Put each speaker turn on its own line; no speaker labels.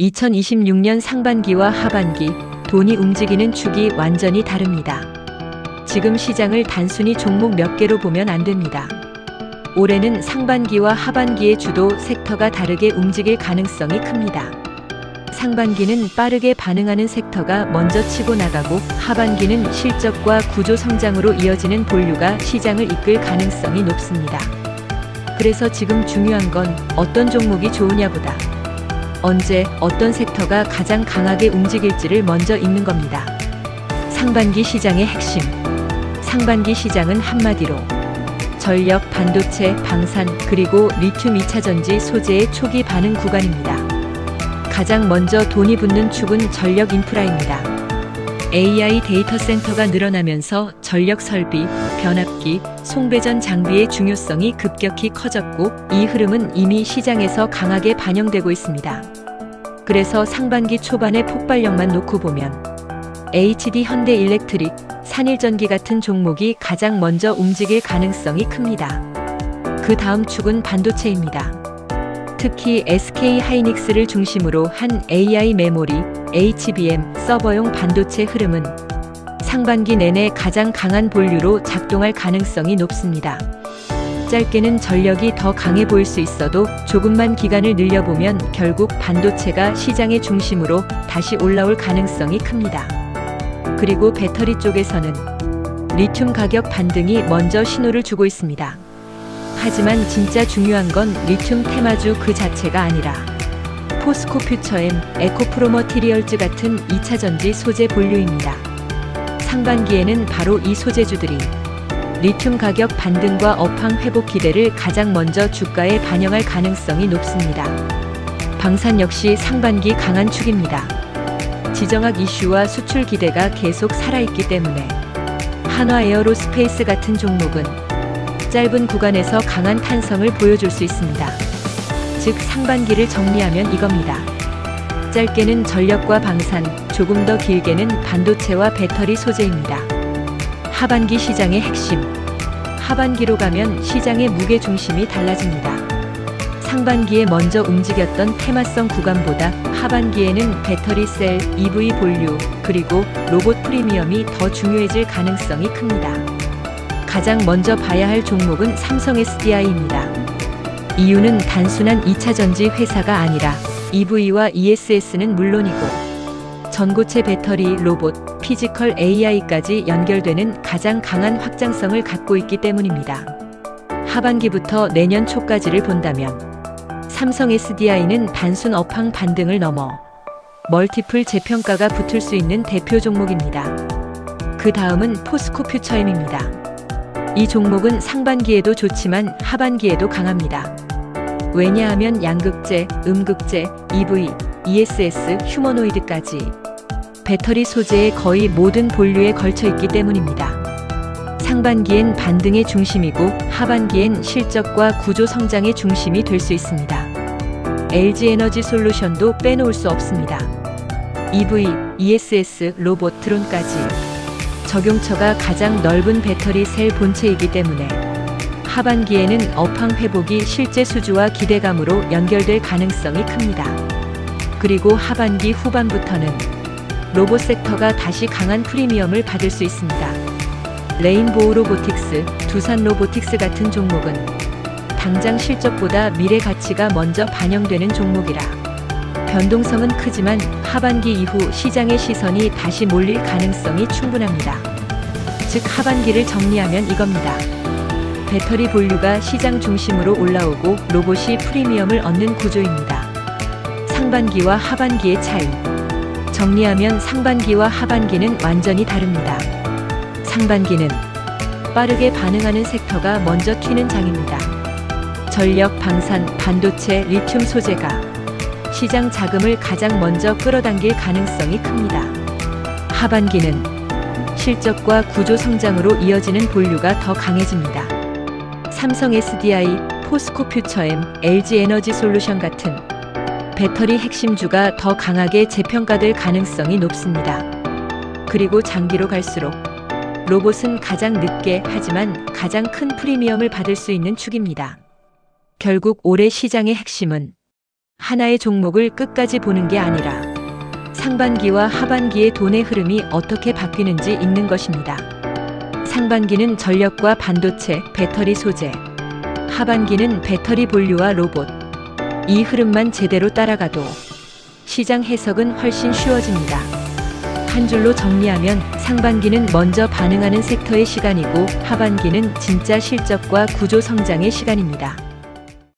2026년 상반기와 하반기, 돈이 움직이는 축이 완전히 다릅니다. 지금 시장을 단순히 종목 몇 개로 보면 안 됩니다. 올해는 상반기와 하반기의 주도 섹터가 다르게 움직일 가능성이 큽니다. 상반기는 빠르게 반응하는 섹터가 먼저 치고 나가고 하반기는 실적과 구조 성장으로 이어지는 본류가 시장을 이끌 가능성이 높습니다. 그래서 지금 중요한 건 어떤 종목이 좋으냐보다 언제 어떤 섹터가 가장 강하게 움직일지를 먼저 읽는 겁니다. 상반기 시장의 핵심. 상반기 시장은 한마디로 전력, 반도체, 방산, 그리고 리튬 2차전지 소재의 초기 반응 구간입니다. 가장 먼저 돈이 붙는 축은 전력 인프라입니다. AI 데이터 센터가 늘어나면서 전력 설비, 변압기, 송배전 장비의 중요성이 급격히 커졌고 이 흐름은 이미 시장에서 강하게 반영되고 있습니다. 그래서 상반기 초반의 폭발력만 놓고 보면 HD 현대일렉트릭, 산일전기 같은 종목이 가장 먼저 움직일 가능성이 큽니다. 그 다음 축은 반도체입니다. 특히 SK 하이닉스를 중심으로 한 AI 메모리, HBM, 서버용 반도체 흐름은 상반기 내내 가장 강한 본류로 작동할 가능성이 높습니다. 짧게는 전력이 더 강해 보일 수 있어도 조금만 기간을 늘려보면 결국 반도체가 시장의 중심으로 다시 올라올 가능성이 큽니다. 그리고 배터리 쪽에서는 리튬 가격 반등이 먼저 신호를 주고 있습니다. 하지만 진짜 중요한 건 리튬 테마주 그 자체가 아니라 포스코 퓨처엠, 에코프로머티리얼즈 같은 2차전지 소재 본류입니다. 상반기에는 바로 이 소재주들이 리튬 가격 반등과 업황 회복 기대를 가장 먼저 주가에 반영할 가능성이 높습니다. 방산 역시 상반기 강한 축입니다. 지정학 이슈와 수출 기대가 계속 살아있기 때문에 한화 에어로스페이스 같은 종목은 짧은 구간에서 강한 탄성을 보여줄 수 있습니다. 즉 상반기를 정리하면 이겁니다. 짧게는 전력과 방산, 조금 더 길게는 반도체와 배터리 소재입니다. 하반기 시장의 핵심. 하반기로 가면 시장의 무게 중심이 달라집니다. 상반기에 먼저 움직였던 테마성 구간보다 하반기에는 배터리 셀, EV 본류, 그리고 로봇 프리미엄이 더 중요해질 가능성이 큽니다. 가장 먼저 봐야 할 종목은 삼성 SDI입니다. 이유는 단순한 2차전지 회사가 아니라 EV와 ESS는 물론이고 전고체 배터리, 로봇, 피지컬 AI까지 연결되는 가장 강한 확장성을 갖고 있기 때문입니다. 하반기부터 내년 초까지를 본다면 삼성 SDI는 단순 업황 반등을 넘어 멀티플 재평가가 붙을 수 있는 대표 종목입니다. 그 다음은 포스코 퓨처엠입니다. 이 종목은 상반기에도 좋지만 하반기에도 강합니다. 왜냐하면 양극재, 음극재, EV, ESS, 휴머노이드까지 배터리 소재의 거의 모든 본류에 걸쳐 있기 때문입니다. 상반기엔 반등의 중심이고 하반기엔 실적과 구조 성장의 중심이 될 수 있습니다. LG 에너지 솔루션도 빼놓을 수 없습니다. EV, ESS, 로봇, 드론까지 적용처가 가장 넓은 배터리 셀 본체이기 때문에 하반기에는 업황 회복이 실제 수주와 기대감으로 연결될 가능성이 큽니다. 그리고 하반기 후반부터는 로봇 섹터가 다시 강한 프리미엄을 받을 수 있습니다. 레인보우 로보틱스, 두산 로보틱스 같은 종목은 당장 실적보다 미래 가치가 먼저 반영되는 종목이라 변동성은 크지만 하반기 이후 시장의 시선이 다시 몰릴 가능성이 충분합니다. 즉 하반기를 정리하면 이겁니다. 배터리 본류가 시장 중심으로 올라오고 로봇이 프리미엄을 얻는 구조입니다. 상반기와 하반기의 차이. 정리하면 상반기와 하반기는 완전히 다릅니다. 상반기는 빠르게 반응하는 섹터가 먼저 튀는 장입니다. 전력, 방산, 반도체, 리튬 소재가 시장 자금을 가장 먼저 끌어당길 가능성이 큽니다. 하반기는 실적과 구조 성장으로 이어지는 본류가 더 강해집니다. 삼성 SDI, 포스코 퓨처엠, LG 에너지 솔루션 같은 배터리 핵심주가 더 강하게 재평가될 가능성이 높습니다. 그리고 장기로 갈수록 로봇은 가장 늦게 하지만 가장 큰 프리미엄을 받을 수 있는 축입니다. 결국 올해 시장의 핵심은 하나의 종목을 끝까지 보는 게 아니라 상반기와 하반기의 돈의 흐름이 어떻게 바뀌는지 읽는 것입니다. 상반기는 전력과 반도체, 배터리 소재, 하반기는 배터리 본류와 로봇. 이 흐름만 제대로 따라가도 시장 해석은 훨씬 쉬워집니다. 한 줄로 정리하면 상반기는 먼저 반응하는 섹터의 시간이고 하반기는 진짜 실적과 구조 성장의 시간입니다.